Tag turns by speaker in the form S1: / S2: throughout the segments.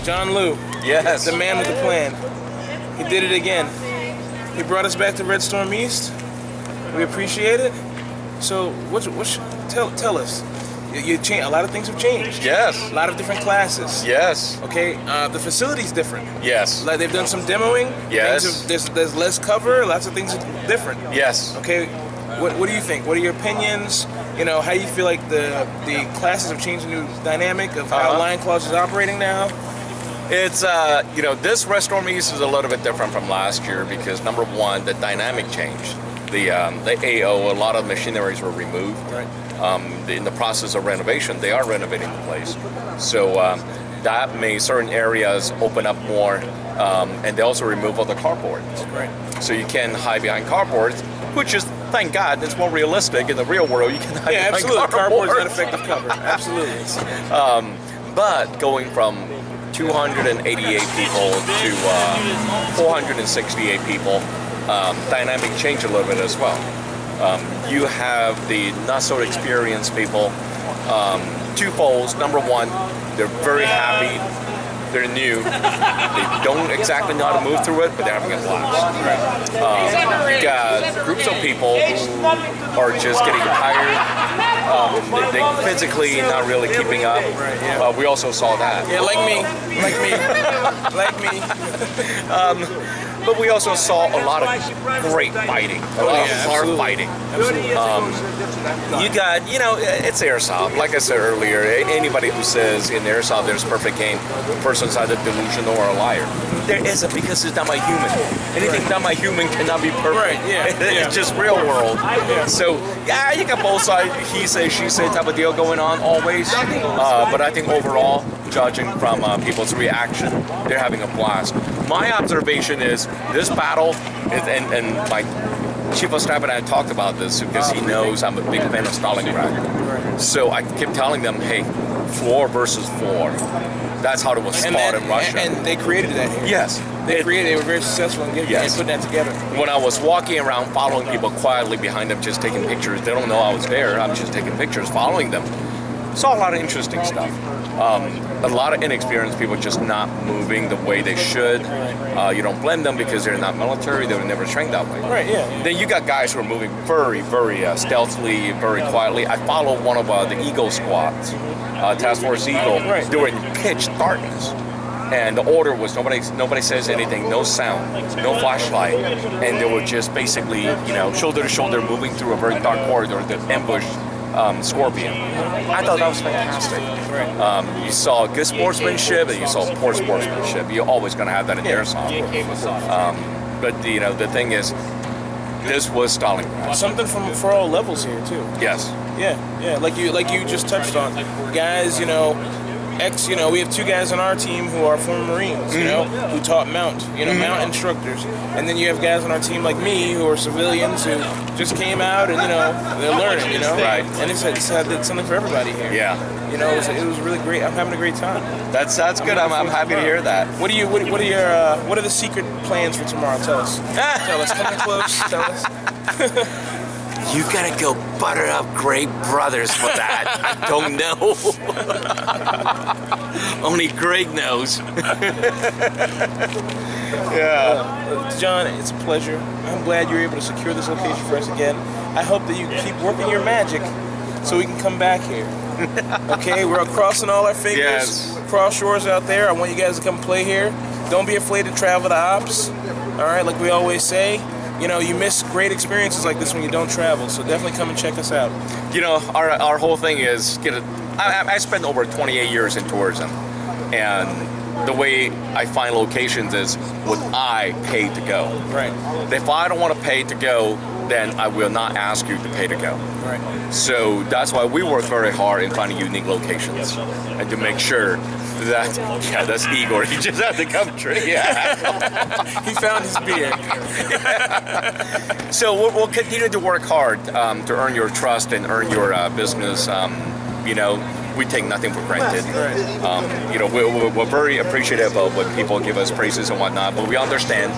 S1: John Lu.
S2: Yes.
S1: The man with the plan. He did it again. He brought us back to Red Storm East. We appreciate it. So, tell us. A lot of things have changed.
S2: Yes.
S1: A lot of different classes.
S2: Yes.
S1: Okay. The facility's different.
S2: Yes.
S1: Like they've done some demoing.
S2: Yes.
S1: There's less cover. Lots of things are different.
S2: Yes.
S1: Okay. What do you think? What are your opinions? You know, how you feel like the classes have changed the new dynamic of how Lion Claws is operating now?
S2: It's, you know, this Red Storm East is a little bit different from last year because, number one, the dynamic changed. The AO, a lot of machineries were removed.
S1: Right.
S2: In the process of renovation, they are renovating the place. So that made certain areas open up more, and they also remove all the cardboards.
S1: Right.
S2: So you can hide behind cardboards, which is, thank God, it's more realistic. In the real world, you can hide behind
S1: absolutely.
S2: cardboard.
S1: Cardboard's not effective cover. Absolutely.
S2: But going from 288 people to 468 people, dynamic change a little bit as well. You have the not so experienced people. Two folds. Number one, they're very happy. They're new. They don't exactly know how to move through it, but they're having a blast. You got groups of people who are just getting tired. They physically not really keeping up. We also saw that.
S1: Yeah, like me.
S2: But we also saw a lot of great fighting, a lot of hard fighting. You got, you know, it's Airsoft. Like I said earlier, anybody who says in Airsoft there's perfect game, the person's either delusional or a liar. There isn't, because it's not my human. Anything not my human cannot be perfect. It's just real world. So, yeah, you got both sides, he say, she say type of deal going on always. But I think overall, judging from people's reaction, they're having a blast. My observation is this battle, and my chief of staff and I talked about this because he knows I'm a big fan of Stalingrad. So I keep telling them, hey, 4 versus 4. That's how it was fought in Russia.
S1: And they created that here.
S2: Yes.
S1: They were very successful in putting that together.
S2: When I was walking around following people quietly behind them, just taking pictures, they don't know I was there, I'm just taking pictures, following them. Saw a lot of interesting stuff. A lot of inexperienced people just not moving the way they should. You don't blame them because they're not military, they were never trained that way.
S1: Right, yeah.
S2: Then you got guys who are moving very, very stealthily, very quietly. I followed one of the Eagle squads, Task Force Eagle. They were in pitch darkness. And the order was nobody says anything, no sound, no flashlight, and they were just basically, you know, shoulder to shoulder moving through a very dark corridor to ambush Scorpion. I thought that was fantastic. You saw good sportsmanship and you saw poor sportsmanship. You're always going to have that in Airsoft. But you know, the thing is, this was Stalingrad.
S1: Something for all levels here too.
S2: Yes.
S1: Yeah. Like you just touched on, guys. You know, we have 2 guys on our team who are former Marines, you know, who taught mount, mount instructors. And then you have guys on our team like me who are civilians who just came out and, they're learning,
S2: Right.
S1: And it's something for everybody here.
S2: Yeah.
S1: It was really great. I'm having a great time.
S2: That's good. I'm happy to hear that.
S1: What are the secret plans for tomorrow? Tell us. Tell us. Come in close. Tell us.
S2: You gotta go butter up Great Brothers for that. I don't know. Only Greg knows.
S1: John, it's a pleasure. I'm glad you were able to secure this location for us again. I hope that you keep working your magic so we can come back here. Okay, we're crossing all our fingers.
S2: Yes.
S1: Cross shores out there. I want you guys to come play here. Don't be afraid to travel to ops. All right, like we always say. You miss great experiences like this when you don't travel, so definitely come and check us out.
S2: Our whole thing is, I spent over 28 years in tourism, and the way I find locations is would I pay to go?
S1: Right.
S2: If I don't want to pay to go, then I will not ask you to pay to go.
S1: Right.
S2: So that's why we work very hard in finding unique locations and to make sure that, that's Igor. He just had to come drink. Yeah.
S1: He found his beer.
S2: So we'll continue to work hard to earn your trust and earn your business. We take nothing for granted. We're very appreciative of when people give us praises and whatnot, but we understand,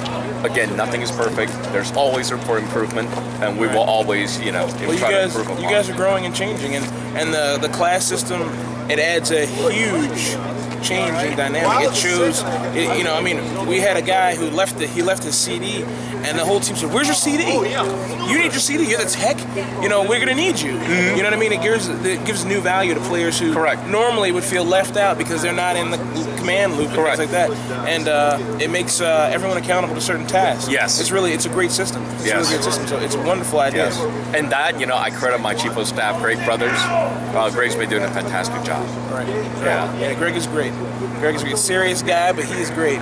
S2: again, nothing is perfect. There's always room for improvement, and we will always, try to improve upon.
S1: You guys are growing and changing, and the class system, it adds a huge change in dynamic. It shows, you know, I mean, we had a guy who left his CD, and the whole team said, "Where's your CD? You need your CD. You're the tech. You know, we're gonna need you." You know what I mean? It gives new value to players who normally would feel left out because they're not in the command loop and things like that. And it makes everyone accountable to certain tasks.
S2: Yes.
S1: It's a great system. It's a really good system. So it's a wonderful idea.
S2: Yes. And that, you know, I credit my chief of staff, Greg Brothers. Greg's been doing a fantastic job.
S1: Right.
S2: Yeah.
S1: Greg is great. Greg is a serious guy, but he is great.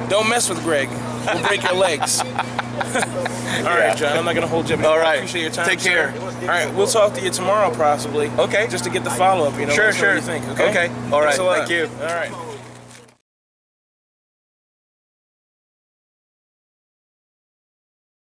S1: Don't mess with Greg. We'll break your legs. All right, John, I'm not going to hold you up.
S2: All right.
S1: I appreciate your time.
S2: Take care.
S1: All right, we'll talk to you tomorrow possibly.
S2: Okay.
S1: Just to get the follow-up, you know.
S2: Sure.
S1: What you think, okay?
S2: Okay. All right.
S1: Thanks a lot.
S2: Thank you.
S1: All right.